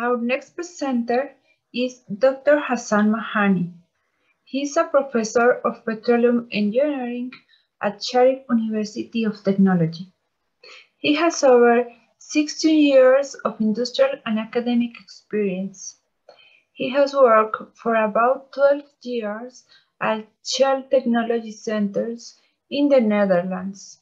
Our next presenter is Dr. Hassan Mahani. He is a professor of petroleum engineering at Sharif University of Technology. He has over 16 years of industrial and academic experience. He has worked for about 12 years at Shell Technology Centers in the Netherlands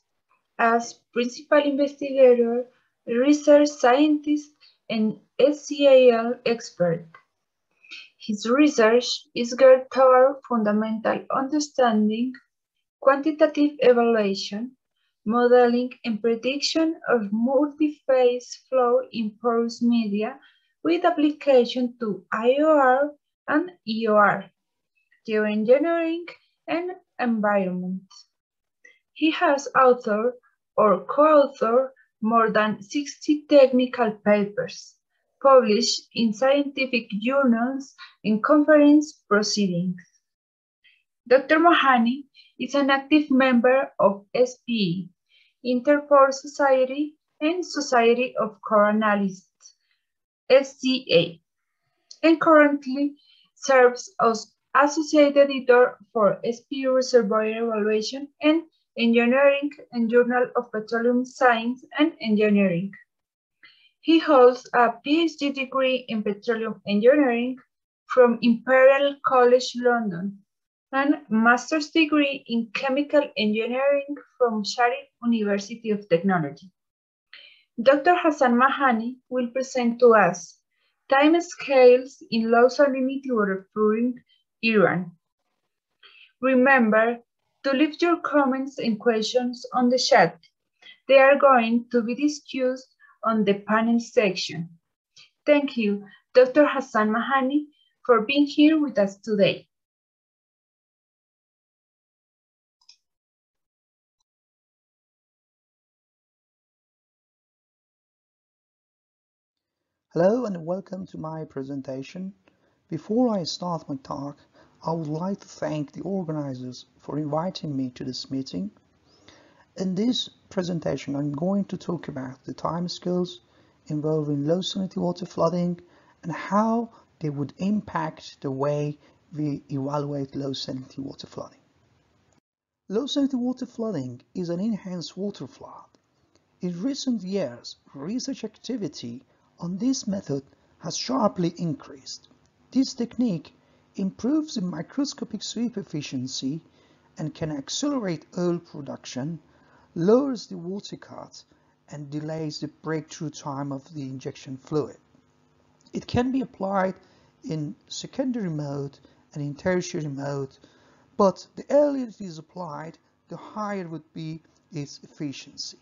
as principal investigator, research scientist, and SCAL expert. His research is geared toward fundamental understanding, quantitative evaluation, modeling, and prediction of multi-phase flow in porous media with application to IOR and EOR, geoengineering, and environment. He has authored or co-authored more than 60 technical papers, published in scientific journals and conference proceedings. Dr. Mahani is an active member of SPE, Interpol Society, and Society of Core Analysts, SCA, and currently serves as Associate Editor for SPE Reservoir Evaluation and Engineering and Journal of Petroleum Science and Engineering. He holds a PhD degree in petroleum engineering from Imperial College London and master's degree in chemical engineering from Sharif University of Technology. Dr. Hassan Mahani will present to us time scales in low salinity waterflooding Iran. Remember to leave your comments and questions on the chat. They are going to be discussed on the panel section. Thank you, Dr. Hassan Mahani, for being here with us today. Hello and welcome to my presentation. Before I start my talk, I would like to thank the organizers for inviting me to this meeting. In this presentation, I'm going to talk about the timescales involving low salinity water flooding and how they would impact the way we evaluate low salinity water flooding. Low salinity water flooding is an enhanced water flood. In recent years, research activity on this method has sharply increased. This technique improves the microscopic sweep efficiency and can accelerate oil production, lowers the water cut, and delays the breakthrough time of the injection fluid. It can be applied in secondary mode and in tertiary mode, but the earlier it is applied, the higher would be its efficiency.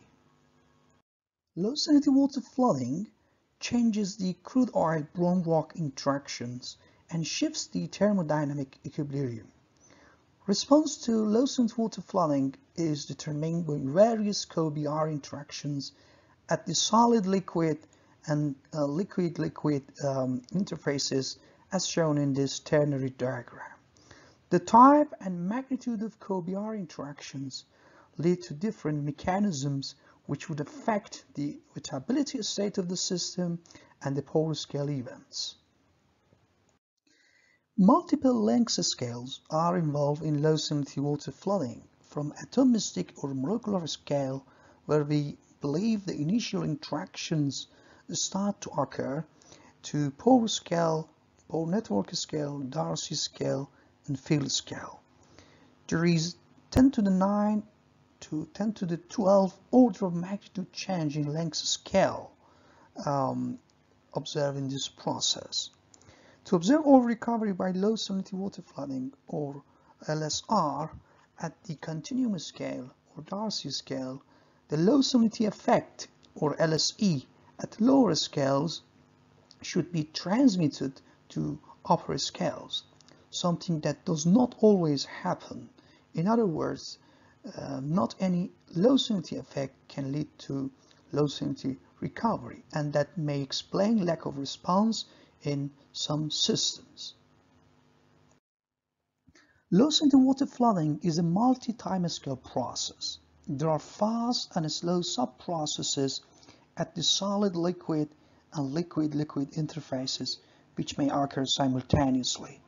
Low salinity water flooding changes the crude oil-brine rock interactions and shifts the thermodynamic equilibrium. Response to low salinity water flooding is determined by various co-BR interactions at the solid-liquid and liquid-liquid interfaces as shown in this ternary diagram. The type and magnitude of co-BR interactions lead to different mechanisms which would affect the wettability state of the system and the porous scale events. Multiple length scales are involved in low salinity water flooding, from atomistic or molecular scale, where we believe the initial interactions start to occur, to porous scale, pore network scale, Darcy scale, and field scale. There is 10 to the 9 to 10 to the 12 order of magnitude change in length scale observed in this process. To observe oil recovery by low salinity water flooding, or LSR, at the continuum scale or Darcy scale, the low salinity effect, or LSE, at lower scales should be transmitted to upper scales, something that does not always happen. In other words, not any low salinity effect can lead to low salinity recovery, and that may explain lack of response in some systems. Low salinity water flooding is a multi-time scale process. There are fast and slow sub-processes at the solid, liquid, and liquid-liquid interfaces which may occur simultaneously.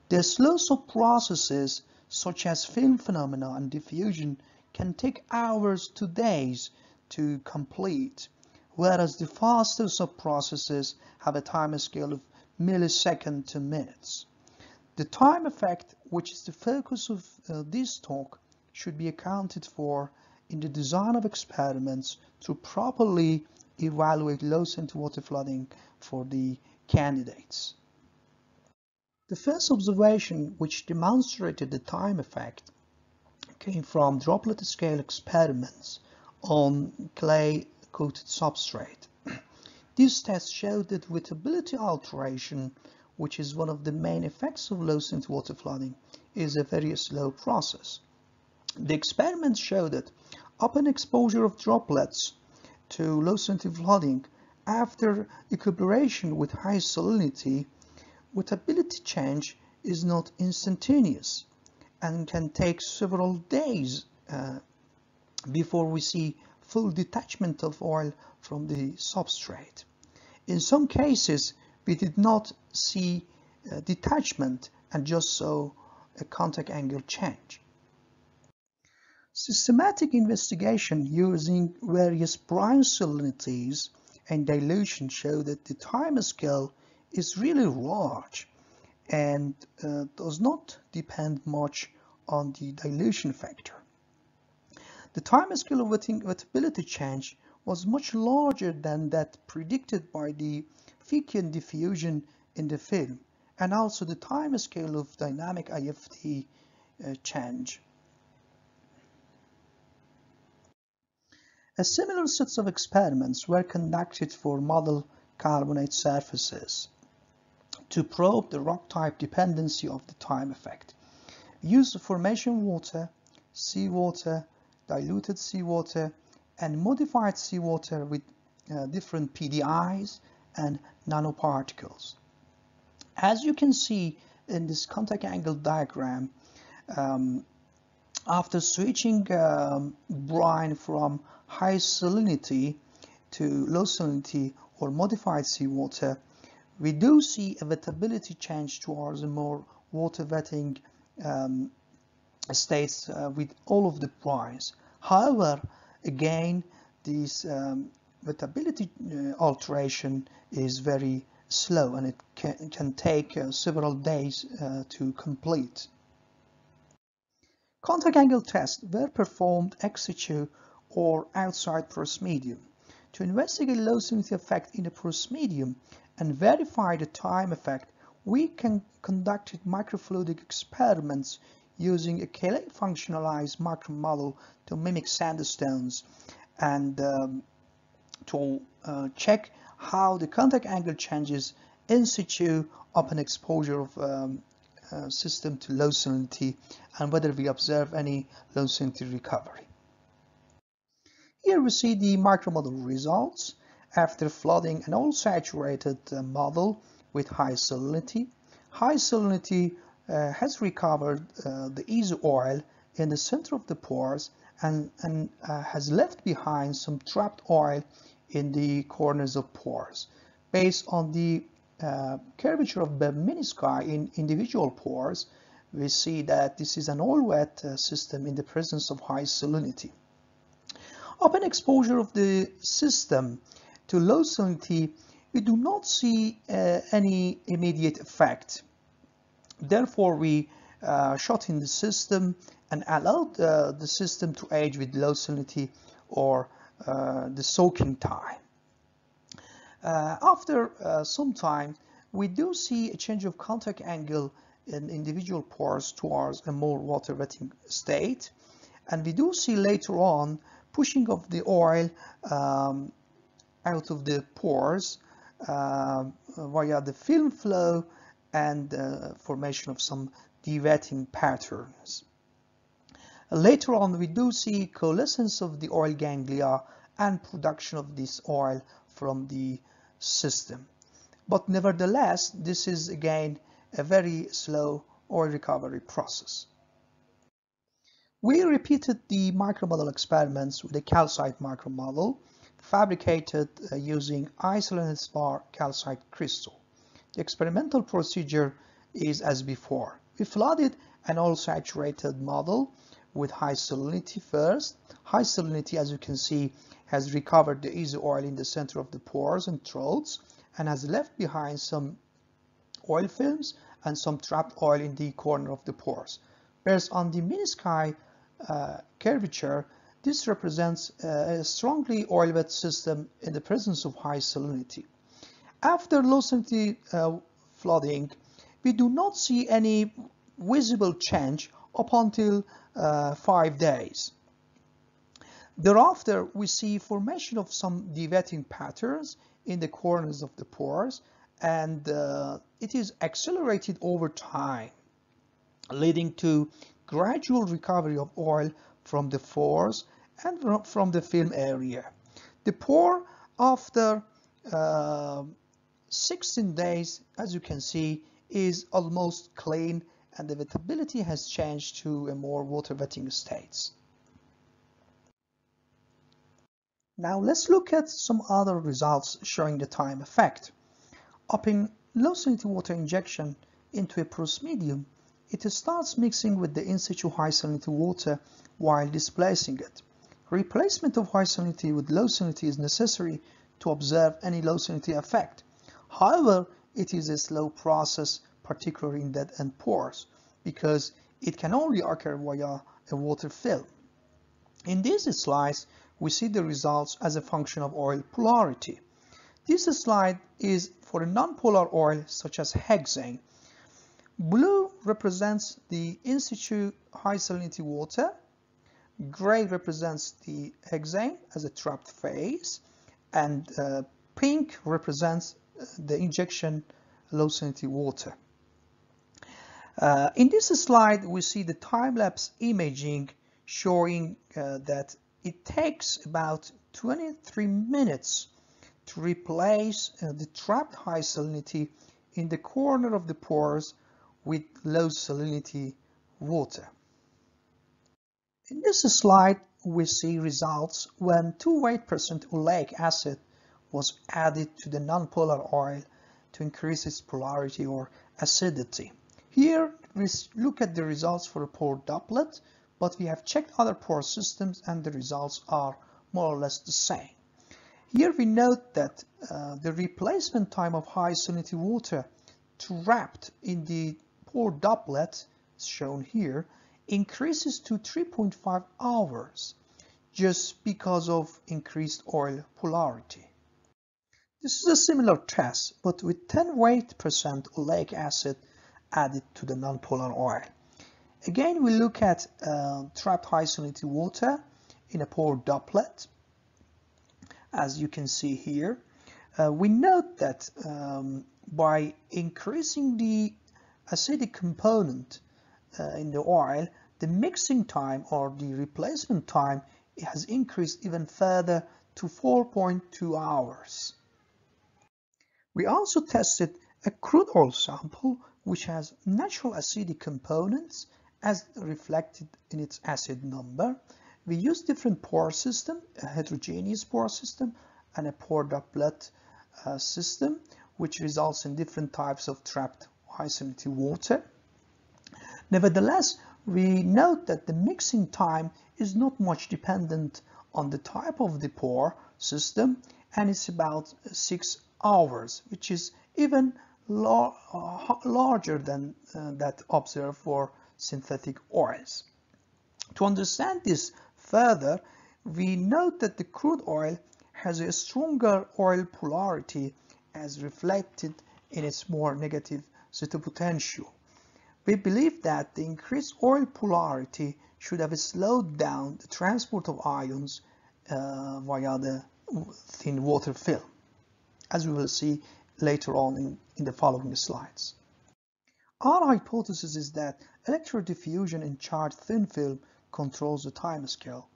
The slow processes such as film phenomena and diffusion can take hours to days to complete, whereas the faster sub-processes have a time scale of milliseconds to minutes. The time effect, which is the focus of this talk, should be accounted for in the design of experiments to properly evaluate low-density water flooding for the candidates. The first observation which demonstrated the time effect came from droplet scale experiments on clay-coated substrate. These tests showed that wettability alteration, which is one of the main effects of low-density water flooding, is a very slow process. The experiments showed that upon exposure of droplets to low-density flooding after equilibration with high salinity, wettability change is not instantaneous and can take several days before we see full detachment of oil from the substrate. In some cases, we did not see detachment and just saw a contact angle change. Systematic investigation using various brine salinities and dilution show that the time scale is really large and does not depend much on the dilution factor. The time scale of wettability change was much larger than that predicted by the Fickian diffusion in the film, and also the time scale of dynamic IFT change. A similar sets of experiments were conducted for model carbonate surfaces to probe the rock type dependency of the time effect. We used formation water, seawater, diluted seawater, and modified seawater with different PDIs and nanoparticles. As you can see in this contact angle diagram, after switching brine from high salinity to low salinity or modified seawater, we do see a wettability change towards a more water wetting states with all of the brines. However, again, this wettability alteration is very slow and it can take several days to complete. Contact angle tests were performed ex situ or outside porous medium. To investigate low salinity effect in a porous medium and verify the time effect, we conducted microfluidic experiments using a Calais functionalized macromodel to mimic sandstones and to check how the contact angle changes in situ upon exposure of system to low salinity and whether we observe any low salinity recovery. Here we see the micromodel results after flooding an oil-saturated model with high salinity. High salinity has recovered the easy oil in the center of the pores and has left behind some trapped oil in the corners of pores. Based on the curvature of the menisci in individual pores, we see that this is an oil-wet system in the presence of high salinity. Upon exposure of the system to low salinity, we do not see any immediate effect. Therefore, we shut in the system and allowed the system to age with low salinity or the soaking time. After some time, we do see a change of contact angle in individual pores towards a more water wetting state, and we do see later on pushing of the oil out of the pores via the film flow and formation of some de-wetting patterns. Later on, we do see coalescence of the oil ganglia and production of this oil from the system. But nevertheless, this is again a very slow oil recovery process. We repeated the micromodel experiments with a calcite micromodel fabricated using isolated spar calcite crystal. The experimental procedure is as before. We flooded an oil-saturated model with high salinity first. High salinity, as you can see, has recovered the easy oil in the center of the pores and throats and has left behind some oil films and some trapped oil in the corner of the pores. Whereas on the mini-sky curvature, this represents a strongly oil-wet system in the presence of high salinity. After low salinity flooding, we do not see any visible change up until 5 days. Thereafter, we see formation of some dewetting patterns in the corners of the pores, and it is accelerated over time, leading to gradual recovery of oil from the pores and from the film area. The pore after 16 days, as you can see, is almost clean, and the wettability has changed to a more water wetting states. Now let's look at some other results showing the time effect. Upping low salinity water injection into a porous medium, it starts mixing with the in situ high salinity water while displacing it. Replacement of high salinity with low salinity is necessary to observe any low salinity effect. However, it is a slow process, particularly in dead end pores, because it can only occur via a water film. In these slides, we see the results as a function of oil polarity. This slide is for a non-polar oil such as hexane. Blue represents the in situ high salinity water. Gray represents the hexane as a trapped phase, and pink represents the injection low salinity water. In this slide, we see the time-lapse imaging showing that it takes about 23 minutes to replace the trapped high salinity in the corner of the pores with low salinity water. In this slide, we see results when 2% oleic acid was added to the nonpolar oil to increase its polarity or acidity. Here we look at the results for a pore doublet, but we have checked other pore systems and the results are more or less the same. Here we note that the replacement time of high salinity water trapped in the pore doublet, shown here, increases to 3.5 hours just because of increased oil polarity. This is a similar test, but with 10% oleic acid added to the nonpolar oil. Again, we look at trapped high salinity water in a pore doublet. As you can see here, we note that by increasing the acidic component in the oil, the mixing time or the replacement time has increased even further to 4.2 hours. We also tested a crude oil sample which has natural acidic components as reflected in its acid number. We use different pore system, a heterogeneous pore system and a pore doublet system, which results in different types of trapped high salinity water. Nevertheless, we note that the mixing time is not much dependent on the type of the pore system, and it's about 6 hours, which is even larger than that observed for synthetic oils. To understand this further, we note that the crude oil has a stronger oil polarity as reflected in its more negative cytopotential. We believe that the increased oil polarity should have slowed down the transport of ions via the thin water film, as we will see later on in the following slides. Our hypothesis is that electro-diffusion in charged thin film controls the time scale,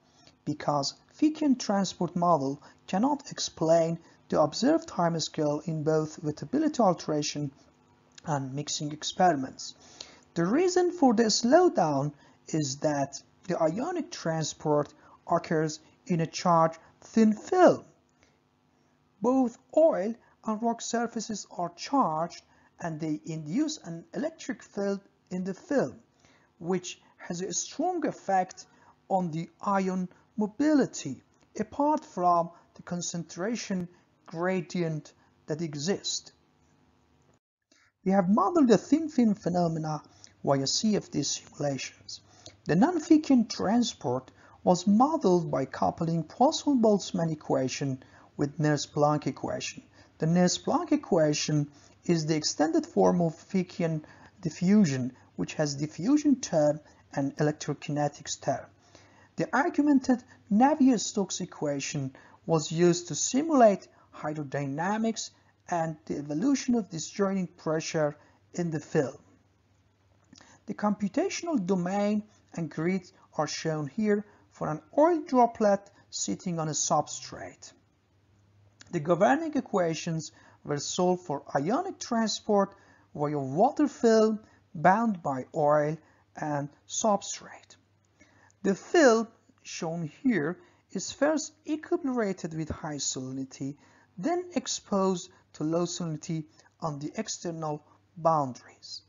because Fickian transport model cannot explain the observed time scale in both wettability alteration and mixing experiments. The reason for the slowdown is that the ionic transport occurs in a charged thin film. Both oil and rock surfaces are charged and they induce an electric field in the film, which has a strong effect on the ion mobility, apart from the concentration gradient that exists. We have modeled the thin film phenomena via CFD simulations. The non-Fickian transport was modeled by coupling Poisson-Boltzmann equation with Nernst-Planck equation. The Nernst-Planck equation is the extended form of Fickian diffusion, which has diffusion term and electrokinetics term. The augmented Navier-Stokes equation was used to simulate hydrodynamics and the evolution of disjoining pressure in the film. The computational domain and grid are shown here for an oil droplet sitting on a substrate. The governing equations were solved for ionic transport via water film bound by oil and substrate. The film shown here is first equilibrated with high salinity, then exposed to low salinity on the external boundaries.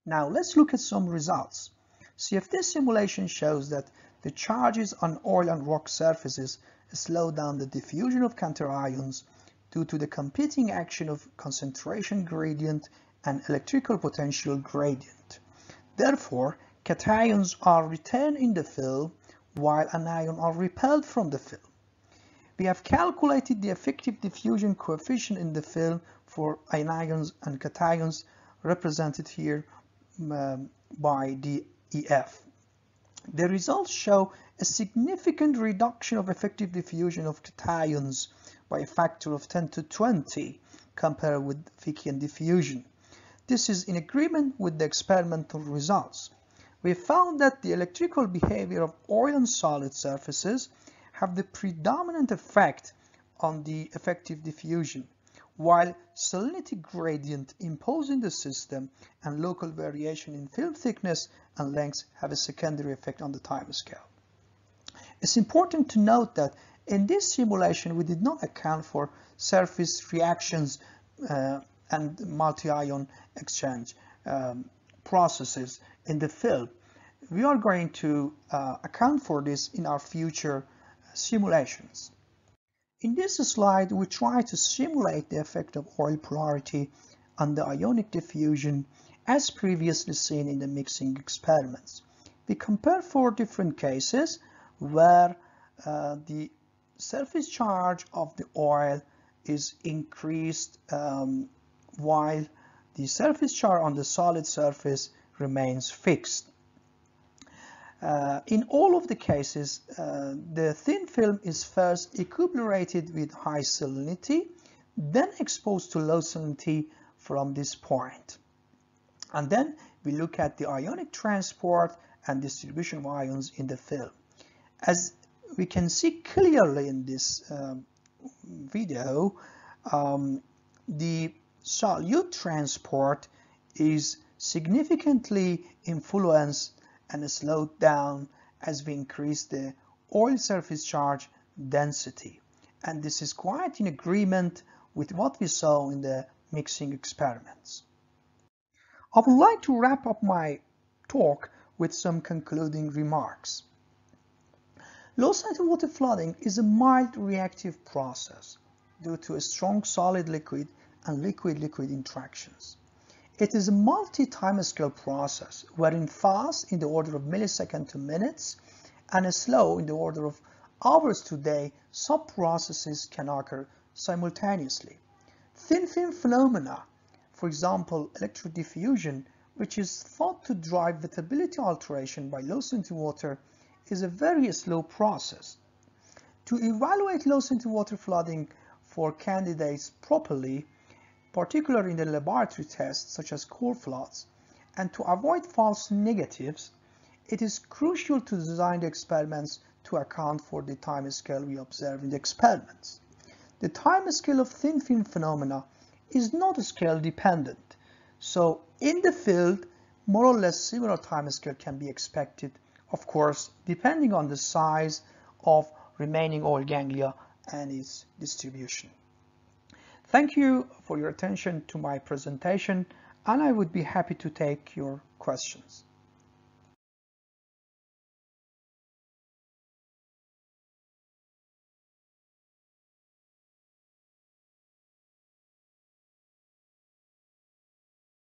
Now let's look at some results. CFD simulation shows that the charges on oil and rock surfaces slow down the diffusion of counterions due to the competing action of concentration gradient and electrical potential gradient. Therefore, cations are retained in the film while anions are repelled from the film. We have calculated the effective diffusion coefficient in the film for anions and cations represented here by DEF. The results show a significant reduction of effective diffusion of cations by a factor of 10 to 20 compared with Fickian diffusion. This is in agreement with the experimental results. We found that the electrical behavior of oil and solid surfaces have the predominant effect on the effective diffusion, while salinity gradient imposed in the system and local variation in film thickness and length have a secondary effect on the time scale. It's important to note that in this simulation we did not account for surface reactions and multi-ion exchange processes in the film. We are going to account for this in our future simulations. In this slide, we try to simulate the effect of oil polarity on the ionic diffusion as previously seen in the mixing experiments. We compare 4 different cases where the surface charge of the oil is increased while the surface charge on the solid surface remains fixed. In all of the cases, the thin film is first equilibrated with high salinity, then exposed to low salinity from this point. And then we look at the ionic transport and distribution of ions in the film. As we can see clearly in this video, the solute transport is significantly influenced and slowed down as we increase the oil surface charge density. And this is quite in agreement with what we saw in the mixing experiments. I would like to wrap up my talk with some concluding remarks. Low-cycle water flooding is a mild reactive process due to a strong solid-liquid and liquid-liquid interactions. It is a multi-time scale process wherein fast in the order of milliseconds to minutes and slow in the order of hours to day sub-processes can occur simultaneously. Thin film phenomena, for example electro-diffusion, which is thought to drive wettability alteration by low salinity water, is a very slow process. To evaluate low salinity water flooding for candidates properly, particularly in the laboratory tests such as core floods, and to avoid false negatives, it is crucial to design the experiments to account for the time scale we observe in the experiments. The time scale of thin film phenomena is not scale dependent, so in the field more or less similar time scale can be expected, of course depending on the size of remaining oil ganglia and its distribution. Thank you for your attention to my presentation, and I would be happy to take your questions.